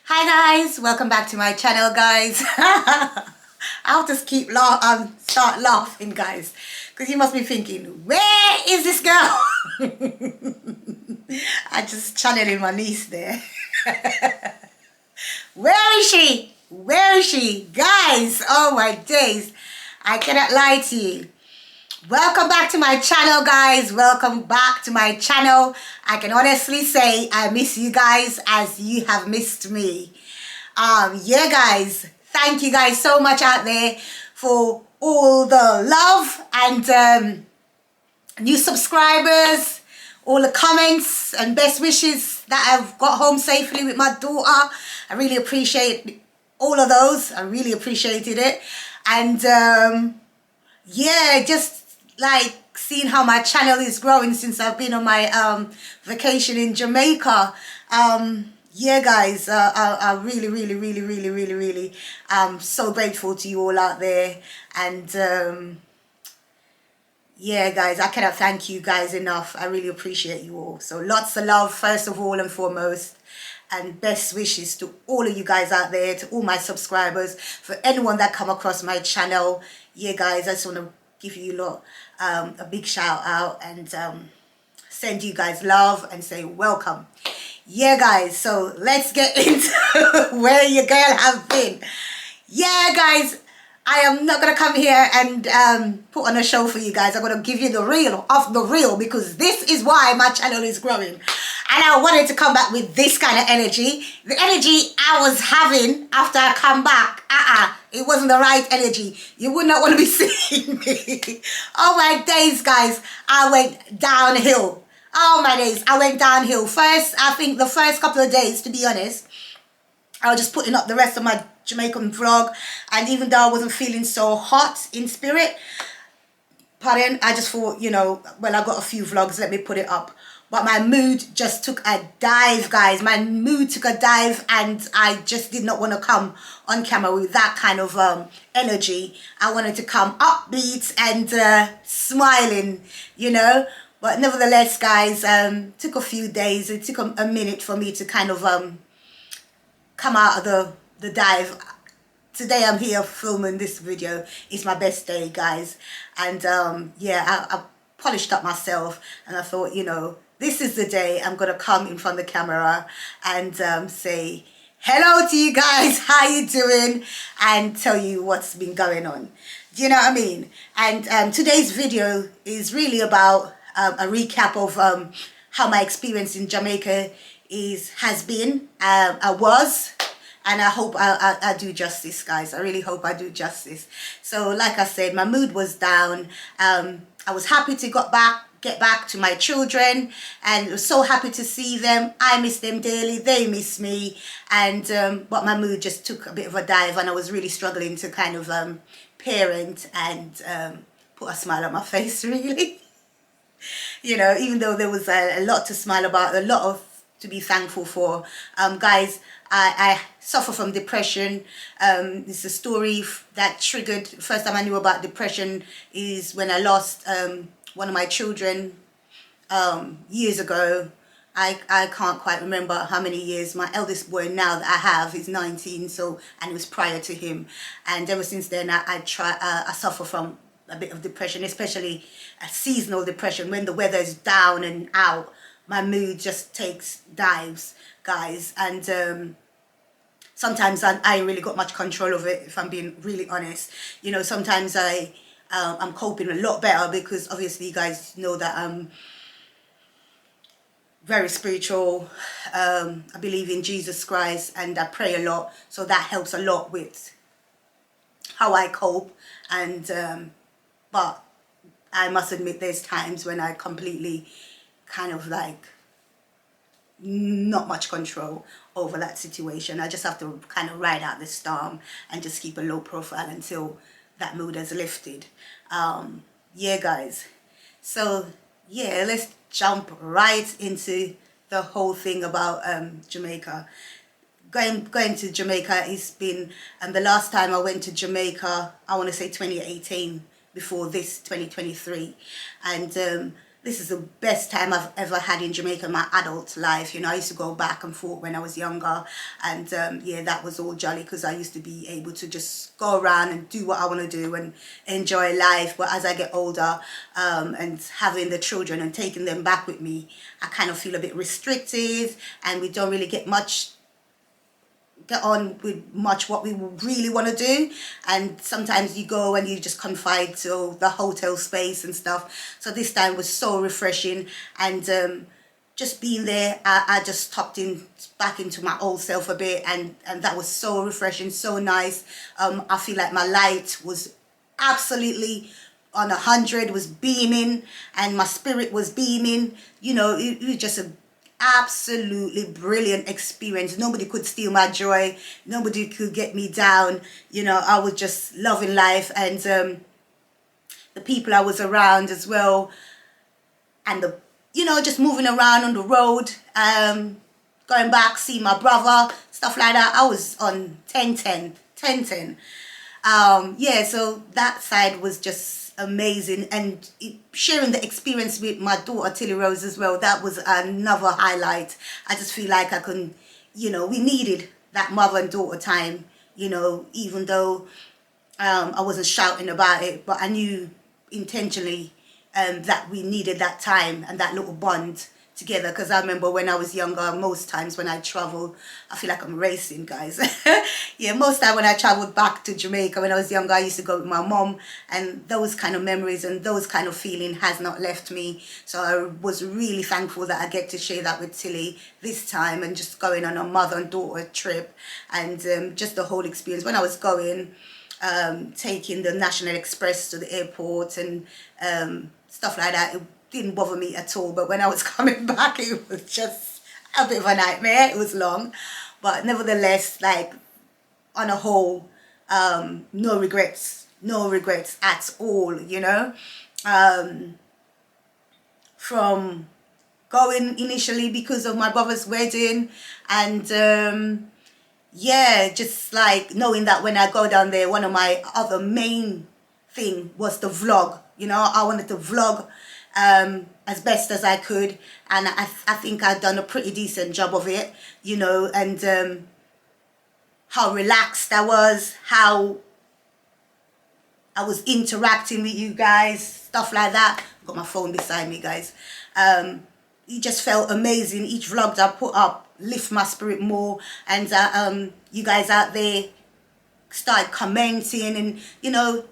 Hi guys, welcome back to my channel, guys. I have to start laughing, guys, because you must be thinking, where is this girl? I just channeling my niece there. Where is she? Where is she? Guys, oh my days, I cannot lie to you. Welcome back to my channel, guys. Welcome back to my channel. I can honestly say I miss you guys as you have missed me. Yeah, guys, thank you guys so much out there for all the love and new subscribers, all the comments and best wishes that I've got home safely with my daughter. I really appreciate all of those. I really appreciated it. And yeah, just like seeing how my channel is growing since I've been on my vacation in Jamaica. Yeah, guys, I really so grateful to you all out there. And yeah, guys, I cannot thank you guys enough. I really appreciate you all. So lots of love, first of all and foremost, and best wishes to all of you guys out there, to all my subscribers, for anyone that come across my channel. Yeah, guys, I just want to give you lot a big shout out and send you guys love and say welcome. Yeah, guys, so let's get into where your girl have been. Yeah, guys, I am not gonna come here and put on a show for you guys. I'm gonna give you the real of the real, because this is why my channel is growing. And I wanted to come back with this kind of energy. The energy I was having after I come back, it wasn't the right energy. You would not want to be seeing me. Oh my days, guys, I went downhill. Oh my days, I went downhill. First, I think the first couple of days, to be honest, I was just putting up the rest of my Jamaican vlog. And even though I wasn't feeling so hot in spirit, pardon, I just thought, you know, well, I got a few vlogs, let me put it up. But my mood just took a dive, guys. My mood took a dive and I just did not want to come on camera with that kind of energy. I wanted to come upbeat and smiling, you know. But nevertheless, guys, took a few days. It took a minute for me to kind of come out of the dive. Today I'm here filming this video. It's my best day, guys. And yeah, I polished up myself and I thought, you know, this is the day I'm gonna come in front of the camera and say hello to you guys, how you doing, and tell you what's been going on. Do you know what I mean? And today's video is really about a recap of how my experience in Jamaica has been, was. And I hope I do justice, guys. I really hope I do justice. So like I said, my mood was down. I was happy to get back to my children, and was so happy to see them. I miss them daily, they miss me. And but my mood just took a bit of a dive, and I was really struggling to kind of parent and put a smile on my face, really. You know, even though there was a lot to smile about, a lot of to be thankful for. Guys, I suffer from depression. It's a story that triggered, first time I knew about depression is when I lost one of my children years ago. I can't quite remember how many years. My eldest boy now that I have is 19, so, and it was prior to him. And ever since then I suffer from a bit of depression, especially a seasonal depression. When the weather is down and out, my mood just takes dives, guys. And sometimes I ain't really got much control of it, if I'm being really honest. You know, sometimes I'm coping a lot better because obviously you guys know that I'm very spiritual. I believe in Jesus Christ and I pray a lot, so that helps a lot with how I cope. And but I must admit there's times when I completely kind of like not much control over that situation. I just have to kind of ride out the storm and just keep a low profile until that mood has lifted. Yeah, guys, so yeah, let's jump right into the whole thing about Jamaica. Going to Jamaica, it's been, and the last time I went to Jamaica, I want to say 2018, before this 2023. And this is the best time I've ever had in Jamaica in my adult life. You know, I used to go back and forth when I was younger, and yeah, that was all jolly because I used to be able to just go around and do what I want to do and enjoy life. But as I get older, and having the children and taking them back with me, I kind of feel a bit restricted, and we don't really get on with much what we really want to do. And sometimes you go and you just confide to the hotel space and stuff. So this time was so refreshing, and just being there, I just tucked in back into my old self a bit, and that was so refreshing, so nice. I feel like my light was absolutely on 100, was beaming, and my spirit was beaming. You know, it was just a absolutely brilliant experience. Nobody could steal my joy, nobody could get me down. You know, I was just loving life, and the people I was around as well, and the, you know, just moving around on the road, going back, see my brother, stuff like that. I was on 10-10. Yeah, so that side was just amazing, and sharing the experience with my daughter Tilly Rose as well, that was another highlight. I just feel like I couldn't, you know, we needed that mother and daughter time, you know, even though I wasn't shouting about it, but I knew intentionally that we needed that time and that little bond together. Because I remember when I was younger, most times when I travel, I feel like I'm racing, guys. Yeah, most time when I traveled back to Jamaica when I was younger, I used to go with my mom, and those kind of memories and those kind of feeling has not left me. So I was really thankful that I get to share that with Tilly this time, and just going on a mother and daughter trip, and just the whole experience. When I was going, taking the National Express to the airport and stuff like that, it didn't bother me at all. But when I was coming back, it was just a bit of a nightmare. It was long, but nevertheless, like, on a whole, no regrets at all, you know. From going initially because of my brother's wedding, and yeah, just like knowing that when I go down there, one of my other main thing was the vlog. You know, I wanted to vlog as best as I could, and I think I've done a pretty decent job of it, you know, and how relaxed I was, how I was interacting with you guys, stuff like that. I've got my phone beside me, guys. It just felt amazing. Each vlog I put up lift my spirit more, and you guys out there started commenting, and you know,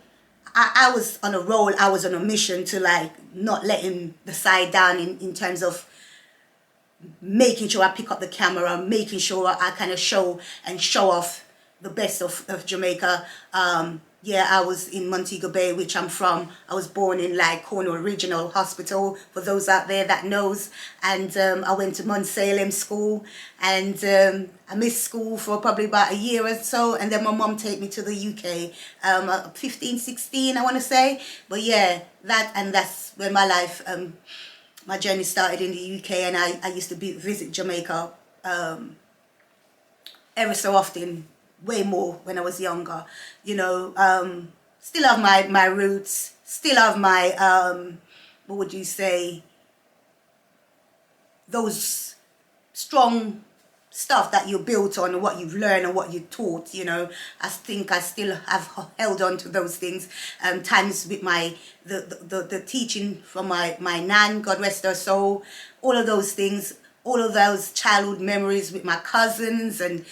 I was on a roll. I was on a mission to, like, not letting the side down in terms of making sure I pick up the camera, making sure I kind of show off the best of Jamaica. Yeah, I was in Montego Bay, which I'm from. I was born in, like, Cornwall Regional Hospital, for those out there that knows. And I went to Mount Salem School, and I missed school for probably about a year or so, and then my mom took me to the UK, 15, 16, I want to say. But yeah, that's when my life, my journey started in the UK, and I used to visit Jamaica ever so often, way more when I was younger, you know. Still have my roots, still have my, what would you say, those strong stuff that you built on, and what you've learned and what you taught, you know. I think I still have held on to those things. Times with the teaching from my nan, God rest her soul, all of those things, all of those childhood memories with my cousins, and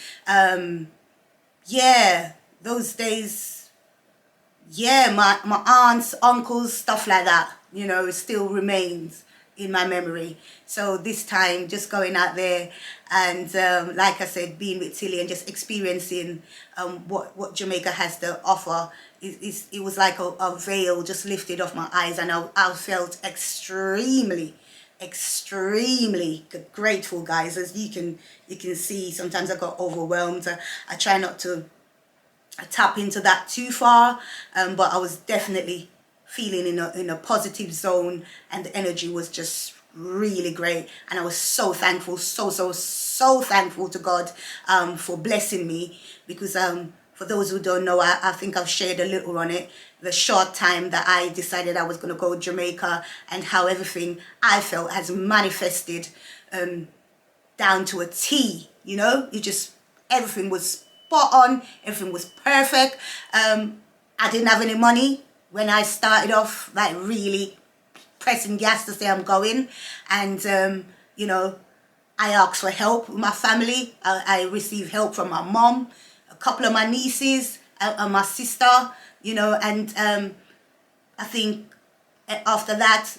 yeah, those days, yeah, my aunts, uncles, stuff like that, you know, still remains in my memory. So this time, just going out there and, like I said, being with Tilly and just experiencing what Jamaica has to offer, it was like a veil just lifted off my eyes, and I felt extremely grateful, guys. As you can see, sometimes I got overwhelmed. I try not to tap into that too far, but I was definitely feeling in a positive zone, and the energy was just really great. And I was so thankful, so thankful to God for blessing me, because For those who don't know, I think I've shared a little on it, the short time that I decided I was going to go to Jamaica, and how everything I felt has manifested down to a T, you know. You just, everything was spot on, everything was perfect. I didn't have any money when I started off, like really pressing gas to say I'm going. And, you know, I asked for help with my family. I received help from my mom, a couple of my nieces, and my sister, you know. And I think after that,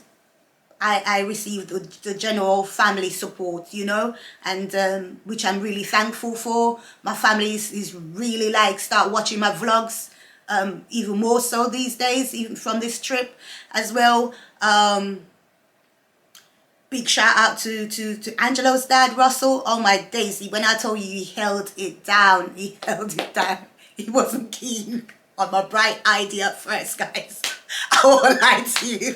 I received the general family support, you know, and which I'm really thankful for. My family is really like start watching my vlogs, even more so these days, even from this trip as well. Big shout out to Angelo's dad, Russell. Oh my Daisy, when I told you he held it down, he held it down. He wasn't keen on my bright idea at first, guys. I won't lie to you,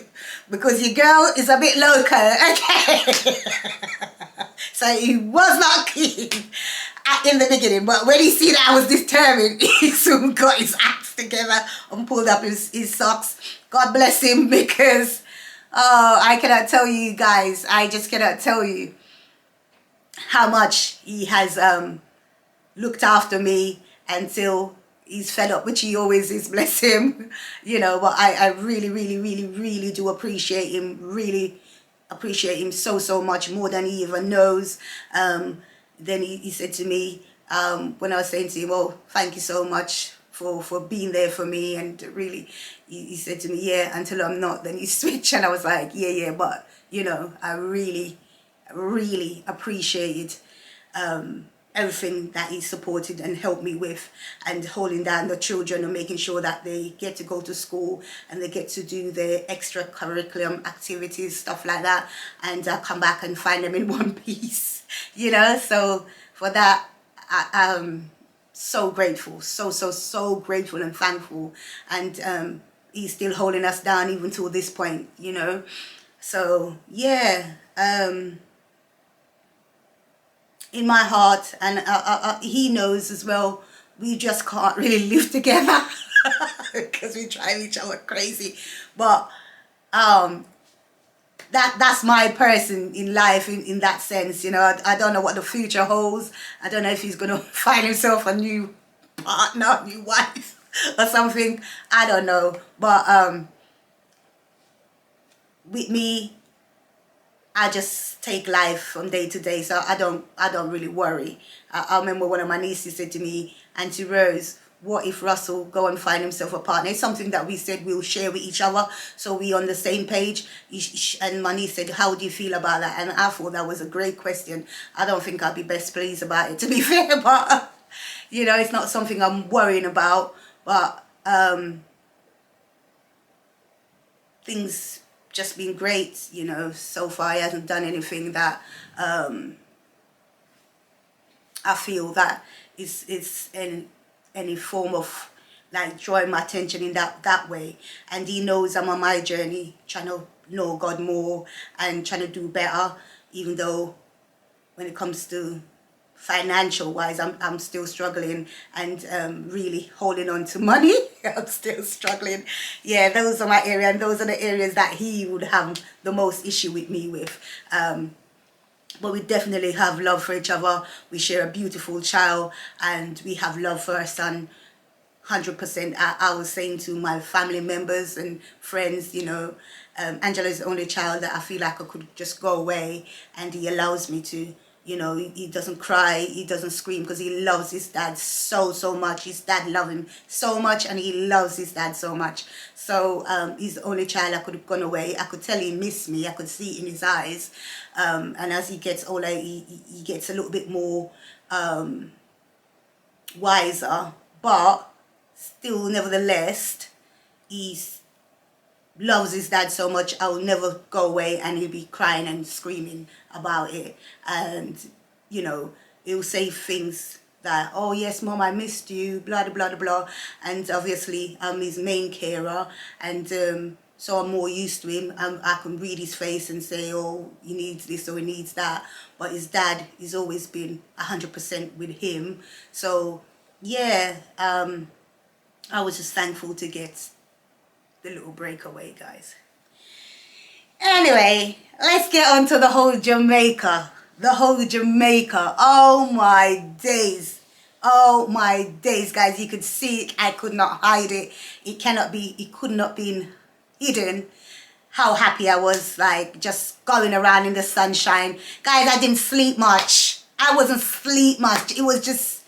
because your girl is a bit loco, okay? So he was not keen in the beginning, but when he see that I was determined, he soon got his acts together and pulled up his socks. God bless him, because oh, I cannot tell you guys, I just cannot tell you how much he has looked after me until he's fed up, which he always is, bless him, you know. But I really, really, really, really do appreciate him, really appreciate him so much, more than he even knows. Then he said to me, when I was saying to him, oh, thank you so much for being there for me, and really, he said to me, yeah, until I'm not, then you switch. And I was like, yeah, but, you know, I really, really appreciated everything that he supported and helped me with, and holding down the children and making sure that they get to go to school and they get to do their extracurriculum activities, stuff like that, and come back and find them in one piece, you know. So for that, I'm so grateful, so grateful and thankful. And he's still holding us down even till this point, you know. So yeah, in my heart, and he knows as well, we just can't really live together because we drive each other crazy. But that's my person in life, in that sense, you know. I don't know what the future holds. I don't know if he's gonna find himself a new partner, new wife or something. I don't know. But with me, I just take life from day to day, so I don't really worry. I remember one of my nieces said to me, Auntie Rose, what if Russell go and find himself a partner? It's something that we said we'll share with each other, so we on the same page. And my niece said, how do you feel about that? And I thought that was a great question. I don't think I'll be best pleased about it, to be fair, but you know, it's not something I'm worrying about. But things just been great, you know. So far he hasn't done anything that I feel that is in any form of like drawing my attention in that way. And he knows I'm on my journey, trying to know God more and trying to do better, even though when it comes to financial wise, I'm still struggling, and really holding on to money. I'm still struggling. Yeah, those are my areas, and those are the areas that he would have the most issue with me with. But we definitely have love for each other. We share a beautiful child, and we have love for our son 100%. I was saying to my family members and friends, you know, Angela is the only child that I feel like I could just go away and he allows me to. You know, he doesn't cry, he doesn't scream, because he loves his dad so much. His dad loves him so much, and he loves his dad so much. So he's the only child I could have gone away. I could tell he missed me. I could see it in his eyes. And as he gets older, he gets a little bit more wiser. But still, nevertheless, he's loves his dad so much. I will never go away and he'll be crying and screaming about it. And, you know, he'll say things that, oh yes, Mom, I missed you, blah, blah, blah, blah. And obviously, I'm his main carer. And so I'm more used to him. I can read his face and say, oh, he needs this or he needs that. But his dad has always been 100% with him. So yeah, I was just thankful to get the little breakaway, guys. Anyway, let's get on to the whole Jamaica. The whole Jamaica. Oh my days. Oh my days, guys. You could see it. I could not hide it. It could not be hidden how happy I was, like just going around in the sunshine. Guys, I didn't sleep much. I wasn't sleep much. It was just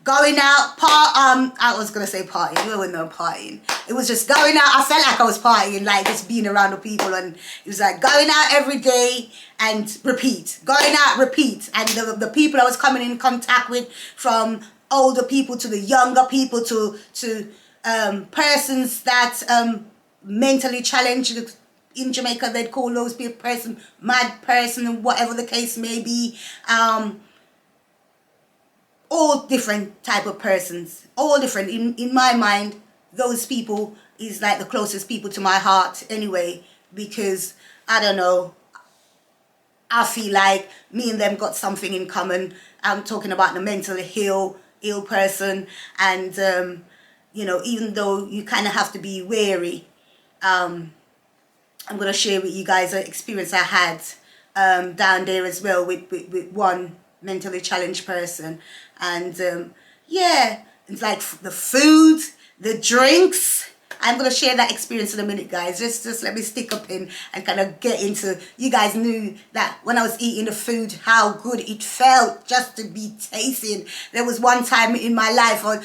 going out, I was gonna say partying. We were no partying. It was just going out. I felt like I was partying, like just being around the people, and it was like going out every day and repeat, going out, repeat. And the people I was coming in contact with, from older people to the younger people to persons that mentally challenged. In Jamaica, they'd call those people person, mad person, and whatever the case may be. All different type of persons, all different. In my mind, those people is like the closest people to my heart anyway, because I don't know, I feel like me and them got something in common. I'm talking about the mentally ill person, and you know, even though you kind of have to be wary, I'm going to share with you guys an experience I had down there as well with one mentally challenged person. And yeah, it's like the food, the drinks. I'm going to share that experience in a minute, guys. Just let me stick up in and kind of get into. You guys knew that when I was eating the food, how good it felt just to be tasting. There was one time in my life, or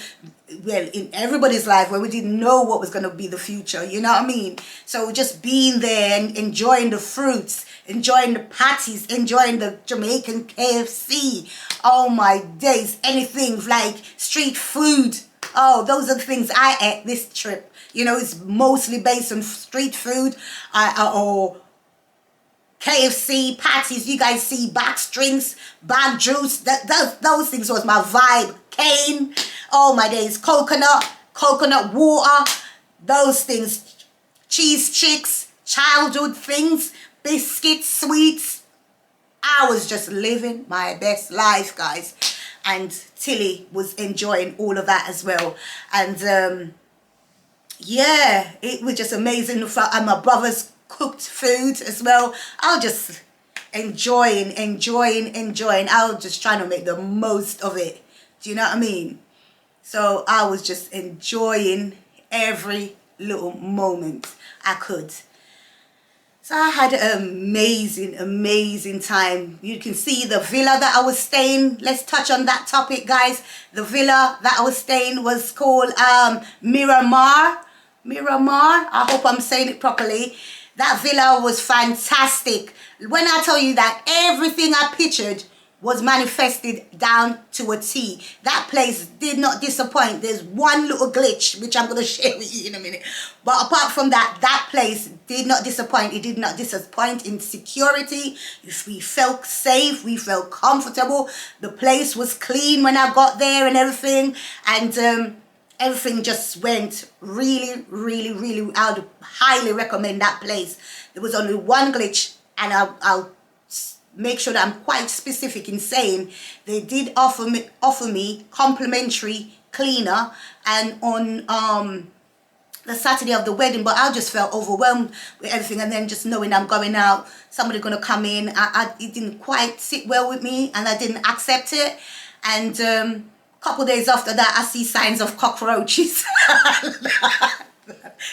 well, in everybody's life, where we didn't know what was going to be the future, you know what I mean? So just being there and enjoying the fruits, enjoying the patties, enjoying the Jamaican KFC. Oh my days, anything like street food. Oh, those are the things I ate this trip. You know, it's mostly based on street food or KFC, patties. You guys see backstrings, bag juice. Those things was my vibe. Cane. Oh my days. Coconut water. Those things. Cheese chicks. Childhood things. Biscuits, sweets. I was just living my best life, guys. And Tilly was enjoying all of that as well. And yeah, it was just amazing. And my brothers cooked food as well. I was just enjoying. I was just trying to make the most of it. Do you know what I mean? So I was just enjoying every little moment I could. So I had an amazing time. You can see the villa that I was staying. Let's touch on that topic, guys. The villa that I was staying was called Miramar. I hope I'm saying it properly. That villa was fantastic. When I tell you that everything I pictured was manifested down to a T. That place did not disappoint. There's one little glitch, which I'm going to share with you in a minute. But apart from that, that place did not disappoint. It did not disappoint in security. We felt safe. We felt comfortable. The place was clean when I got there and everything. And everything just went really. I would highly recommend that place. There was only one glitch, and I'll make sure that I'm quite specific in saying they did offer me complimentary cleaner and on the Saturday of the wedding, but I just felt overwhelmed with everything. And then just knowing I'm going out, somebody gonna come in, it didn't quite sit well with me, and I didn't accept it. And a couple days after that, I see signs of cockroaches.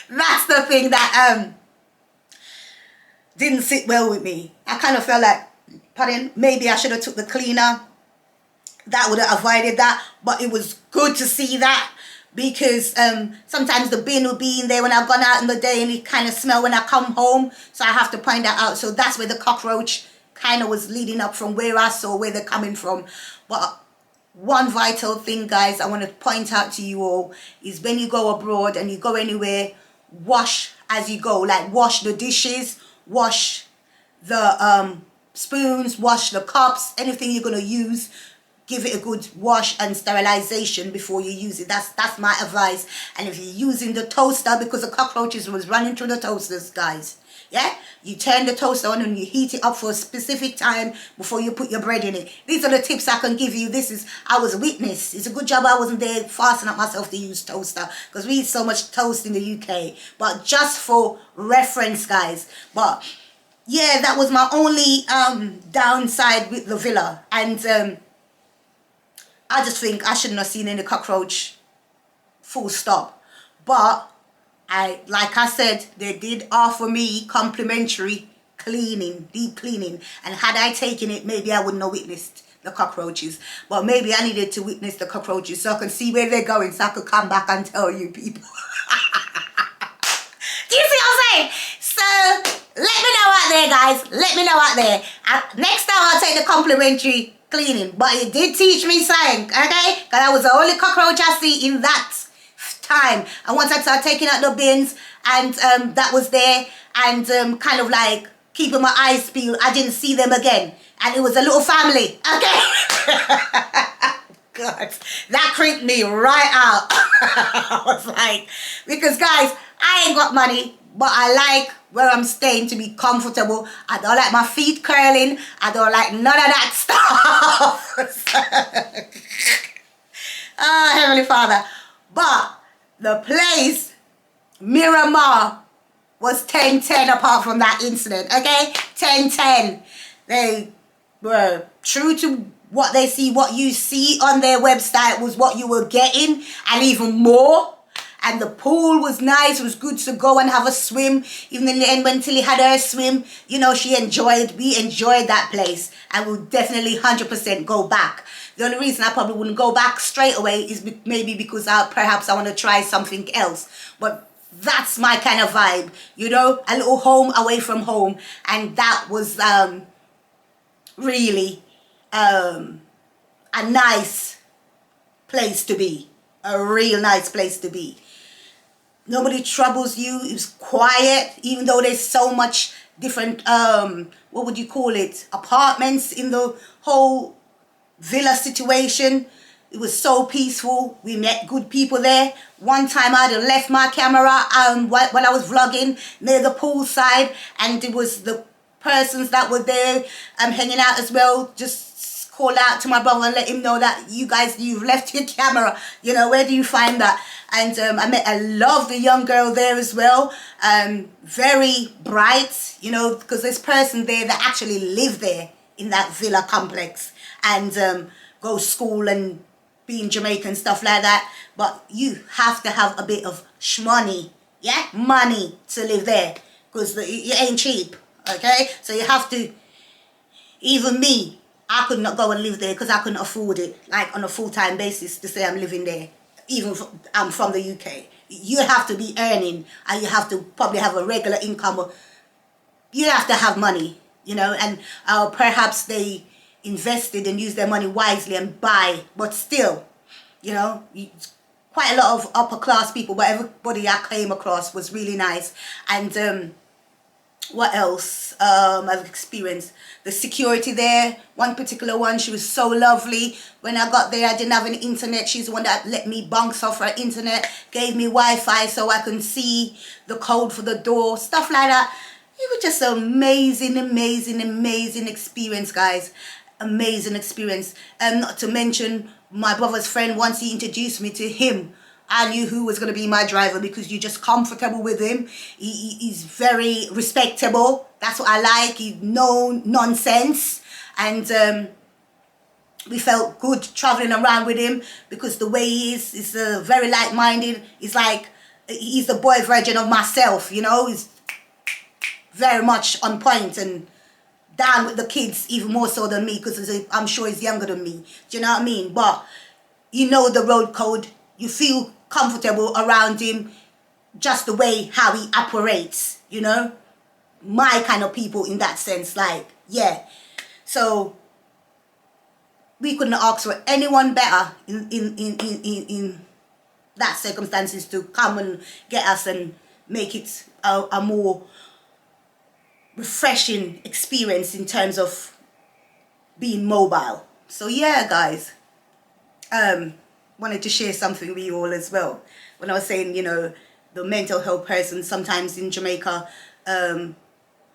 That's the thing that didn't sit well with me. I kind of felt like, pardon, maybe I should have took the cleaner. That would have avoided that. But it was good to see that, because sometimes the bin will be in there when I've gone out in the day, and it kind of smell when I come home. So I have to point that out. So that's where the cockroach kind of was leading up from, where I saw where they're coming from. But one vital thing, guys, I want to point out to you all is when you go abroad and you go anywhere, wash as you go. Like wash the dishes, wash the spoons, wash the cups, anything you're going to use. Give it a good wash and sterilization before you use it. That's my advice. And if you're using the toaster, because the cockroaches was running through the toasters, guys. Yeah, you turn the toaster on and you heat it up for a specific time before you put your bread in it. These are the tips I can give you. I was a witness. It's a good job I wasn't there fasting up myself to use toaster, because we eat so much toast in the UK. But just for reference, guys. But yeah, that was my only downside with the villa. And I just think I shouldn't have seen any cockroach, full stop. But like I said, they did offer me complimentary cleaning, deep cleaning, and had I taken it, maybe I wouldn't have witnessed the cockroaches. But maybe I needed to witness the cockroaches so I can see where they're going, so I could come back and tell you people. Do you see what I'm saying? So let me know out there, guys. Let me know out there. Next time I'll take the complimentary cleaning. But it did teach me something, okay? Because I was the only cockroach I see in that time. And once I started taking out the bins, and that was there, and kind of like keeping my eyes peeled, I didn't see them again. And it was a little family, okay? God, that creeped me right out. I was like, because guys, I ain't got money, but I like where I'm staying to be comfortable. I don't like my feet curling. I don't like none of that stuff. Oh, Heavenly Father. But the place, Miramar, was 10-10 apart from that incident, okay? 10-10. They were true to what they see. What you see on their website was what you were getting, and even more. And the pool was nice. It was good to go and have a swim. Even in the end, when Tilly had her swim, you know, we enjoyed that place. And we'll definitely 100% go back. The only reason I probably wouldn't go back straight away is maybe because perhaps I want to try something else. But that's my kind of vibe, you know, a little home away from home. And that was really a nice place to be. A real nice place to be. Nobody troubles you. It was quiet, even though there's so much different, what would you call it, apartments in the whole villa situation. It was so peaceful. We met good people there. One time I'd have left my camera when I was vlogging near the pool side, and it was the persons that were there hanging out as well, just call out to my brother and let him know that you've left your camera. You know, where do you find that? And I love the young girl there as well. Very bright, you know, because there's person there that actually live there in that villa complex and go school and be in Jamaica and stuff like that. But you have to have a bit of shmoney, yeah, money to live there, because it ain't cheap, okay? So you have to, even me, I could not go and live there because I couldn't afford it, like on a full-time basis, to say I'm living there, even if I'm from the UK. You have to be earning, and you have to probably have a regular income. You have to have money, you know, and perhaps they invested and used their money wisely and buy, but still, you know, quite a lot of upper class people, but everybody I came across was really nice. And what else I've experienced? The security there, one particular one, she was so lovely. When I got there, I didn't have any internet. She's the one that let me bounce off her internet, gave me Wi-Fi so I can see the code for the door, stuff like that. It was just an amazing, amazing, amazing experience, guys. Amazing experience. And not to mention, my brother's friend, once he introduced me to him, I knew who was going to be my driver, because you're just comfortable with him. He's very respectable. That's what I like. He's no nonsense. And we felt good traveling around with him, because the way he is very like-minded. He's like, he's the boy version of myself, you know. He's very much on point and down with the kids, even more so than me, because I'm sure he's younger than me. Do you know what I mean? But you know the road code. You feel comfortable around him, just the way how he operates, you know. My kind of people in that sense, like, yeah. So we couldn't ask for anyone better in that circumstances to come and get us and make it a more refreshing experience in terms of being mobile. So yeah, guys, wanted to share something with you all as well. When I was saying, you know, the mental health person sometimes in Jamaica,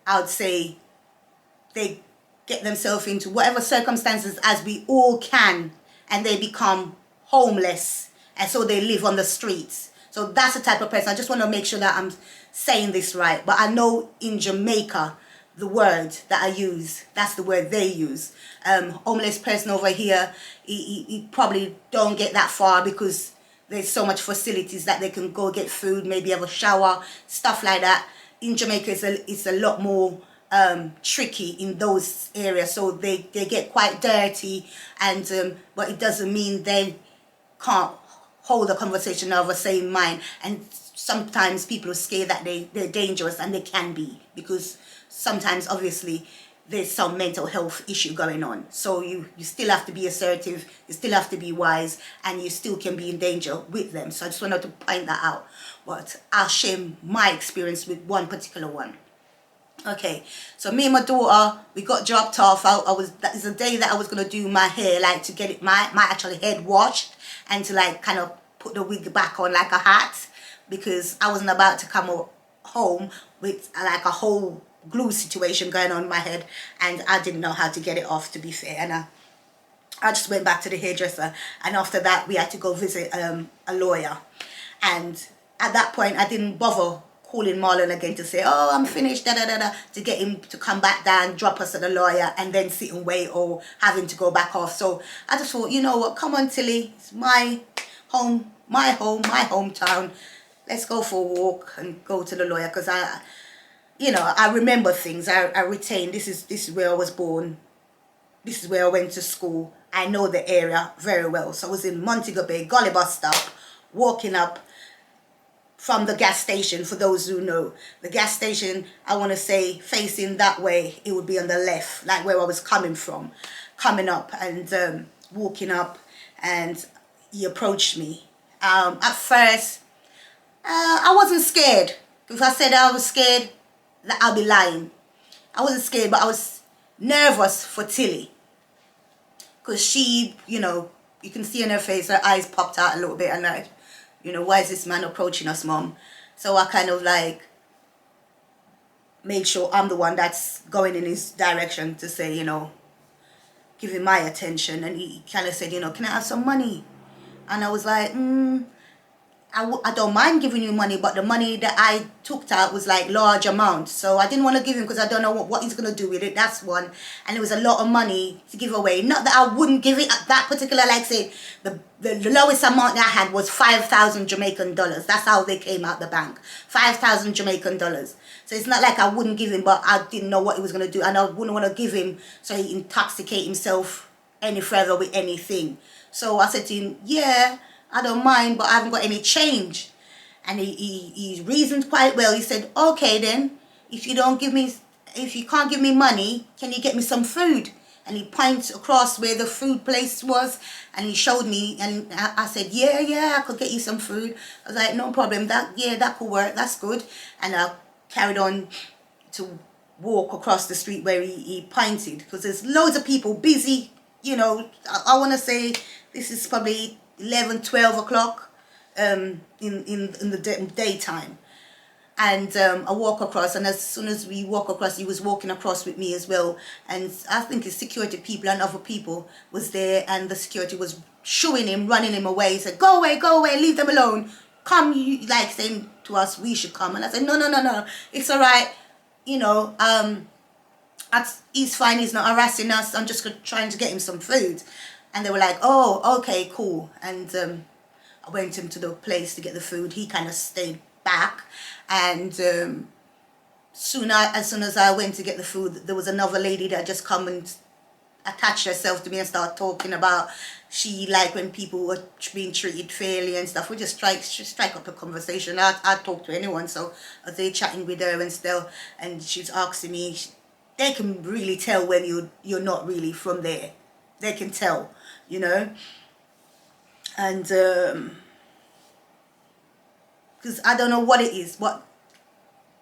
I would say they get themselves into whatever circumstances as we all can, and they become homeless, and so they live on the streets. So that's the type of person. I just want to make sure that I'm saying this right. But I know in Jamaica, the word that I use, that's the word they use. Homeless person over here, he probably don't get that far because there's so much facilities that they can go get food, maybe have a shower, stuff like that. In Jamaica, it's a lot more tricky in those areas, so they get quite dirty, and but it doesn't mean they can't hold a conversation of the same mind. And sometimes people are scared that they're dangerous, and they can be, because sometimes obviously there's some mental health issue going on. So you still have to be assertive, you still have to be wise, and you still can be in danger with them. So I just wanted to point that out. But I'll share my experience with one particular one. Okay, so me and my daughter, we got dropped off. That is the day that I was gonna do my hair, like to get it my actual head washed, and to like kind of put the wig back on like a hat, because I wasn't about to come home with like a whole glue situation going on in my head, and I didn't know how to get it off, to be fair. And I just went back to the hairdresser, and after that we had to go visit a lawyer. And at that point I didn't bother calling Marlon again to say, oh, I'm finished, to get him to come back down, drop us at the lawyer, and then sit and wait, or having to go back off. So I just thought, you know what, come on Tilly, it's my home, my hometown. Let's go for a walk and go to the lawyer, because I remember things. I retain. This is where I was born. This is where I went to school. I know the area very well. So I was in Montego Bay, Gully bus stop, walking up from the gas station. For those who know, the gas station, I want to say facing that way, it would be on the left, like where I was coming from, coming up, and walking up, and he approached me. At first, I wasn't scared. If I said I was scared, I'll be lying. I wasn't scared, but I was nervous for Tilly, because she, you can see in her face, her eyes popped out a little bit, and like, why is this man approaching us, Mom? So I kind of like made sure I'm the one that's going in his direction to say, give him my attention. And he kind of said, can I have some money? And I was like, I don't mind giving you money, but the money that I took out was like large amount. So I didn't want to give him, because I don't know what he's going to do with it. That's one. And it was a lot of money to give away. Not that I wouldn't give it at that particular, like say, the lowest amount that I had was 5,000 Jamaican dollars. That's how they came out the bank. 5,000 Jamaican dollars. So it's not like I wouldn't give him, but I didn't know what he was going to do. And I wouldn't want to give him so he intoxicate himself any further with anything. So I said to him, yeah, I don't mind, but I haven't got any change. And he reasoned quite well. He said, okay then, if you can't give me money, can you get me some food? And he pointed across where the food place was, and he showed me, and I said, yeah, I could get you some food. I was like, no problem, that could work, that's good. And I carried on to walk across the street where he pointed, because there's loads of people busy, I want to say this is probably 11, 12 o'clock in the daytime. And I walk across, and as soon as we walk across, he was walking across with me as well. And I think his security people and other people was there, and the security was shooing him, running him away. He said, go away, leave them alone. Come, like saying to us, we should come. And I said, no, it's all right. He's fine, he's not harassing us. I'm just trying to get him some food. And they were like, oh, okay, cool. And I went into the place to get the food. He kind of stayed back. And as soon as I went to get the food, there was another lady that just come and attached herself to me and started talking about she like when people were being treated fairly and stuff. We just strike up a conversation. I'd talk to anyone. So I was there chatting with her and still, and she's asking me, they can really tell when you're not really from there. They can tell, and because I don't know what it is, but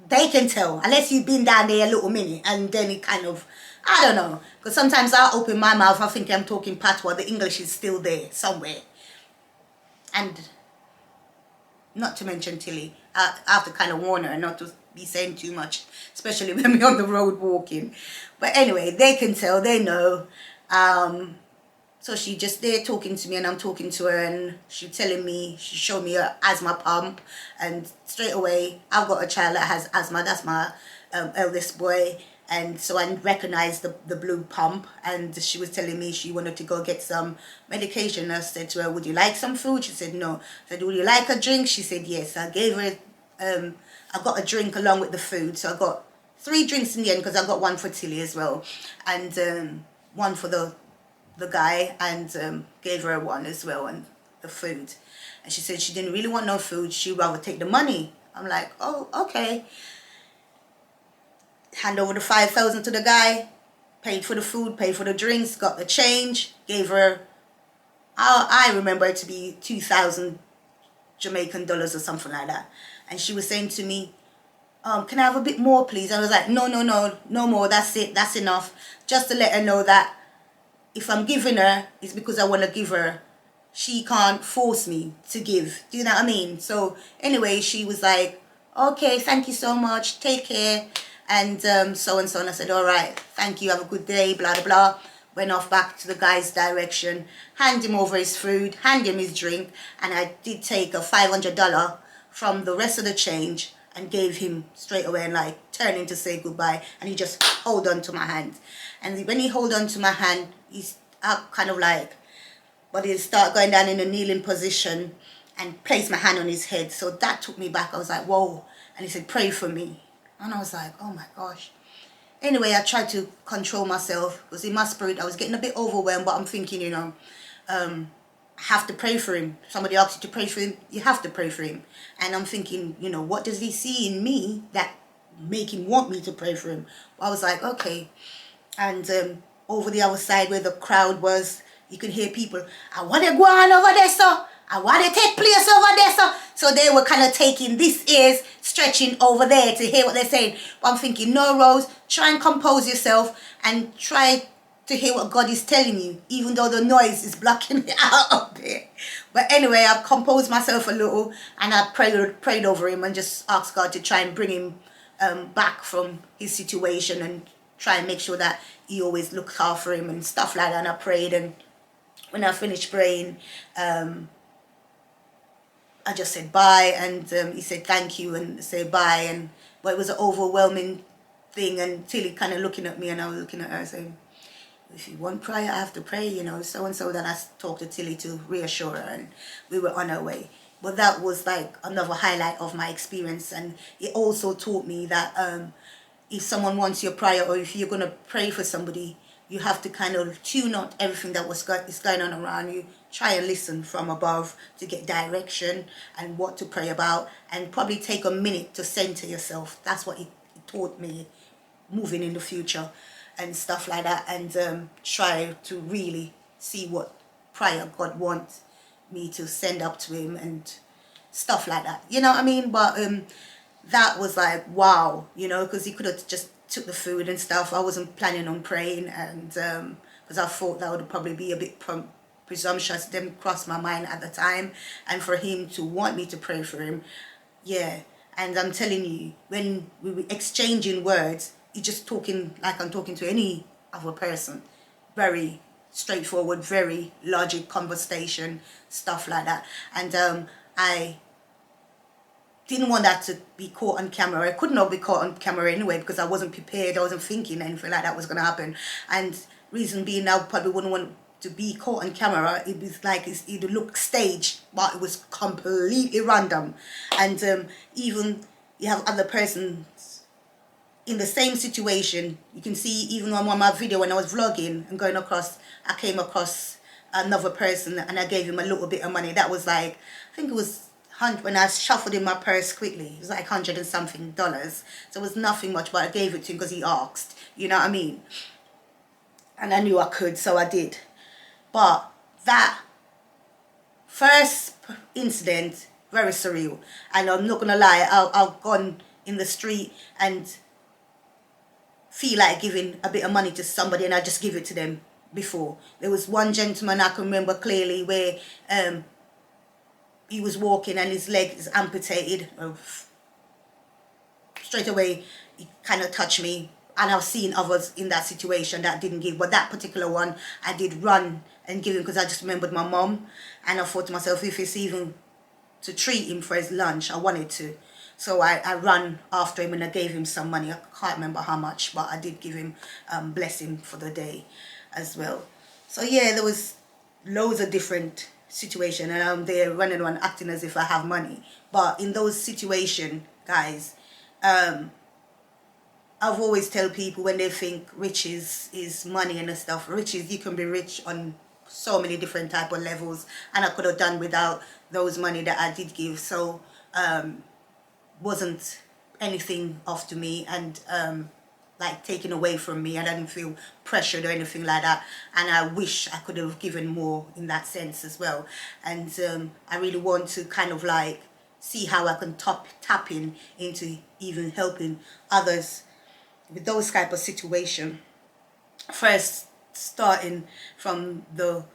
they can tell, unless you've been down there a little minute, and then it kind of, I don't know, because sometimes I open my mouth, I think I'm talking patois, the English is still there somewhere, and not to mention Tilly. I have to kind of warn her not to be saying too much, especially when we're on the road walking. But anyway, they can tell, they know. So she just there talking to me, and I'm talking to her, and she telling me, she showed me her asthma pump, and straight away, I've got a child that has asthma. That's my eldest boy. And so I recognized the blue pump, and she was telling me she wanted to go get some medication. I said to her, would you like some food? She said no. I said, would you like a drink? She said yes. I gave her, I got a drink along with the food. So I got 3 drinks in the end, because I got one for Tilly as well, and one for the guy, and gave her one as well, and the food. And she said she didn't really want no food. She'd rather take the money. I'm like, oh, okay. Hand over the 5,000 to the guy, paid for the food, paid for the drinks, got the change, gave her, I remember it to be 2,000 Jamaican dollars or something like that. And she was saying to me, can I have a bit more, please? I was like, no, no, no, no more, that's it, that's enough. Just to let her know that if I'm giving her, it's because I want to give her. She can't force me to give. Do you know what I mean? So anyway, she was like, okay, thank you so much, take care. And so and so. And I said, all right, thank you, have a good day, blah, blah, blah. Went off back to the guy's direction, hand him over his food, hand him his drink. And I did take a $500 from the rest of the change and gave him straight away, and like turning to say goodbye. And he just hold on to my hand. And when he hold on to my hand, he's kind of like, but he'll start going down in a kneeling position and place my hand on his head. So that took me back. I was like, whoa. And he said, pray for me. And I was like, oh my gosh. Anyway, I tried to control myself, because in my spirit I was getting a bit overwhelmed, but I'm thinking, you know, I have to pray for him. Somebody asks you to pray for him, you have to pray for him. And I'm thinking, you know, what does he see in me that make him want me to pray for him? I was like, okay. And over the other side where the crowd was, you could hear people, I want to go on over there, sir. I want to take place over there, sir. So they were kind of taking this ears, stretching over there to hear what they're saying. But I'm thinking, no, Rose, try and compose yourself and try to hear what God is telling you, even though the noise is blocking it out up there. But anyway, I composed myself a little, and I prayed over him and just asked God to try and bring him back from his situation, and try and make sure that he always looked after him and stuff like that. And I prayed, and when I finished praying, I just said bye, and he said thank you and say bye, and but it was an overwhelming thing, and Tilly kind of looking at me, and I was looking at her saying, if you want prayer, I have to pray, you know, so and so. Then I talked to Tilly to reassure her, and we were on our way. But that was like another highlight of my experience, and it also taught me that if someone wants your prayer, or if you're going to pray for somebody, you have to kind of tune out everything that is going on around you. Try and listen from above to get direction and what to pray about, and probably take a minute to center yourself. That's what it taught me moving in the future and stuff like that, and try to really see what prayer God wants me to send up to him and stuff like that. You know what I mean? But that was like, wow, you know, because he could have just took the food and stuff. I wasn't planning on praying, and because I thought that would probably be a bit presumptuous. Didn't cross my mind at the time. And for him to want me to pray for him, yeah. And I'm telling you, when we were exchanging words, he's just talking like I'm talking to any other person. Very straightforward, very logic conversation, stuff like that. And I didn't want that to be caught on camera. I could not be caught on camera anyway, because I wasn't prepared. I wasn't thinking anything like that was going to happen. And reason being, I probably wouldn't want to be caught on camera. It was like it looked staged, but it was completely random. And even you have other persons in the same situation. You can see even on one of my video when I was vlogging and going across, I came across another person, and I gave him a little bit of money. That was like, I think it was when I shuffled in my purse quickly, it was like $100 and something. So it was nothing much, but I gave it to him because he asked. You know what I mean? And I knew I could, so I did. But that first incident, very surreal. And I'm not gonna lie, I've gone in the street and feel like giving a bit of money to somebody, and I just give it to them before. There was one gentleman I can remember clearly where he was walking and his leg is amputated. Straight away, he kind of touched me. And I've seen others in that situation that didn't give. But that particular one, I did run and give him because I just remembered my mom. And I thought to myself, if it's even to treat him for his lunch, I wanted to. So I ran after him and I gave him some money. I can't remember how much, but I did give him, bless him for the day as well. So yeah, there was loads of different situations, and I'm there running around acting as if I have money. But in those situations, guys, I've always tell people when they think riches is money and stuff, riches, you can be rich on so many different type of levels, and I could have done without those money that I did give. So wasn't anything off to me, and like taken away from me. I didn't feel pressured or anything like that, and I wish I could have given more in that sense as well. And I really want to kind of like see how I can tap into even helping others with those type of situation. First, starting from the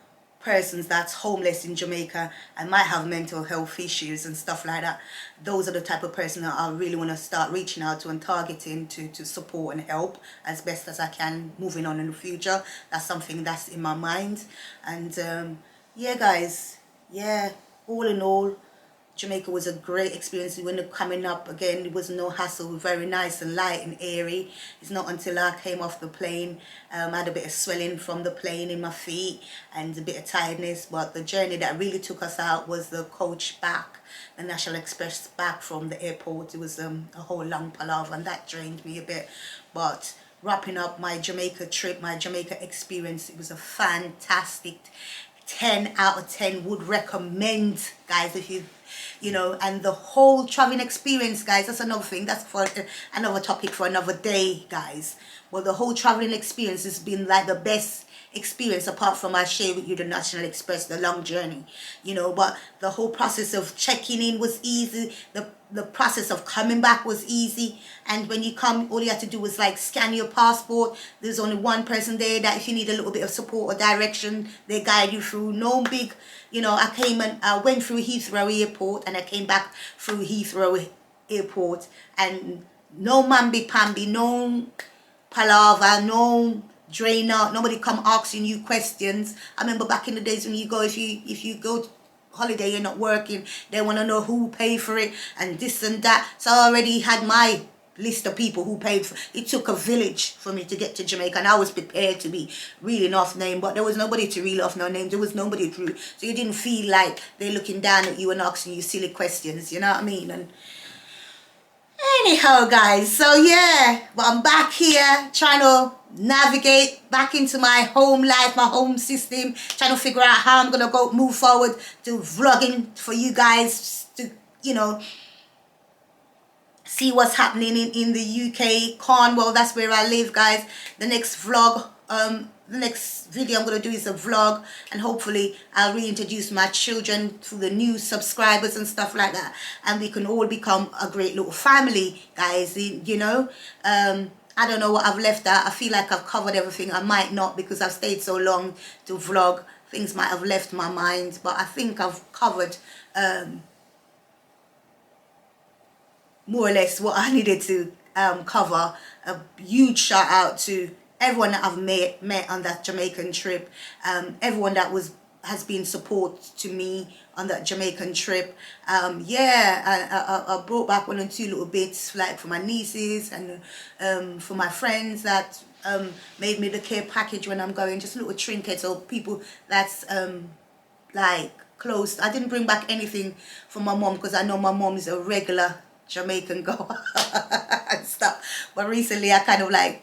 persons that's homeless in Jamaica and might have mental health issues and stuff like that. Those are the type of person that I really want to start reaching out to and targeting to support and help as best as I can moving on in the future. That's something that's in my mind. And yeah, guys, yeah, all in all, Jamaica was a great experience. When they're coming up again, it was no hassle, very nice and light and airy. It's not until I came off the plane, I had a bit of swelling from the plane in my feet and a bit of tiredness. But the journey that really took us out was the coach back, the National Express back from the airport. It was a whole long palaver, and that drained me a bit. But wrapping up my Jamaica trip, my Jamaica experience, it was a fantastic 10 out of 10 would recommend, guys, if you know. And the whole traveling experience, guys, that's another thing, that's for another topic for another day, guys. Well, the whole traveling experience has been like the best experience, apart from I share with you the National Express, the long journey, you know. But the whole process of checking in was easy, the process of coming back was easy. And when you come, all you have to do was like scan your passport. There's only one person there that if you need a little bit of support or direction, they guide you through. No big, you know, I went through Heathrow Airport and I came back through Heathrow Airport, and no mamby-pamby, no palaver, no drainer, nobody come asking you questions. I remember back in the days when you go, if you go holiday, you're not working, they want to know who paid for it and this and that. So I already had my list of people who paid for it. It took a village for me to get to Jamaica, and I was prepared to be reeling off name, but there was nobody to reel off no names. There was nobody to, so you didn't feel like they're looking down at you and asking you silly questions, you know what I mean? And anyhow, guys, so yeah, but I'm back here trying to navigate back into my home life, my home system, trying to figure out how I'm gonna move forward to vlogging for you guys to, you know, see what's happening in the UK, Cornwall. That's where I live, guys. The next vlog, the next video I'm going to do is a vlog, and hopefully I'll reintroduce my children to the new subscribers and stuff like that, and we can all become a great little family, guys, you know. I don't know what I've left out. I feel like I've covered everything. I might not, because I've stayed so long to vlog. Things might have left my mind, but I think I've covered more or less what I needed to cover. A huge shout out to everyone that I've met on that Jamaican trip, everyone that has been support to me on that Jamaican trip. Yeah, I brought back 1 or 2 little bits, like for my nieces and for my friends that made me the care package when I'm going, just little trinkets or people that's like close. I didn't bring back anything for my mom because I know my mom is a regular Jamaican girl and stuff, but recently I kind of like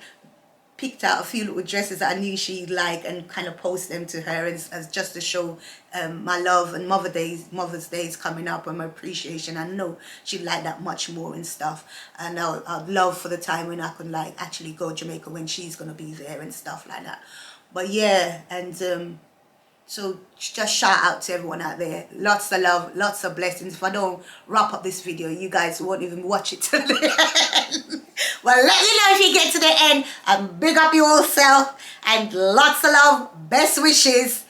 picked out a few little dresses that I knew she'd like and kind of post them to her as just to show my love. And Mother's Day is coming up, and my appreciation. I know she'd like that much more and stuff, and I'd love for the time when I could like actually go to Jamaica when she's gonna be there and stuff like that. But yeah, and so just shout out to everyone out there. Lots of love, lots of blessings. If I don't wrap up this video, you guys won't even watch it till the end. Well, let me know if you get to the end, and big up yourself, and lots of love, best wishes.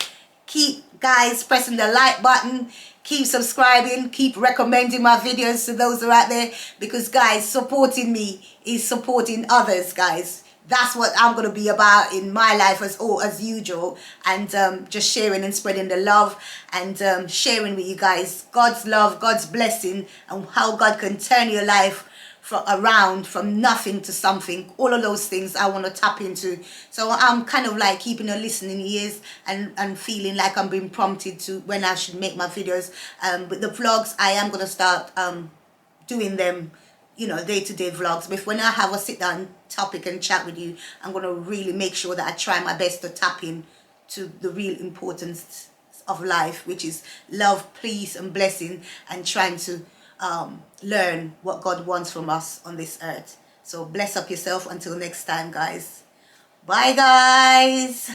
Keep guys, pressing the like button, keep subscribing, keep recommending my videos to those who are out there, because guys, supporting me is supporting others, guys. That's what I'm going to be about in my life as usual, and just sharing and spreading the love, and sharing with you guys God's love, God's blessing, and how God can turn your life around from nothing to something. All of those things I want to tap into. So I'm kind of like keeping a listening ears, and feeling like I'm being prompted to when I should make my videos. But the vlogs, I am going to start doing them, you know, day-to-day vlogs. But when I have a sit-down topic and chat with you, I'm going to really make sure that I try my best to tap in to the real importance of life, which is love, peace, and blessing, and trying to learn what God wants from us on this earth. So bless up yourself until next time, guys. Bye, guys.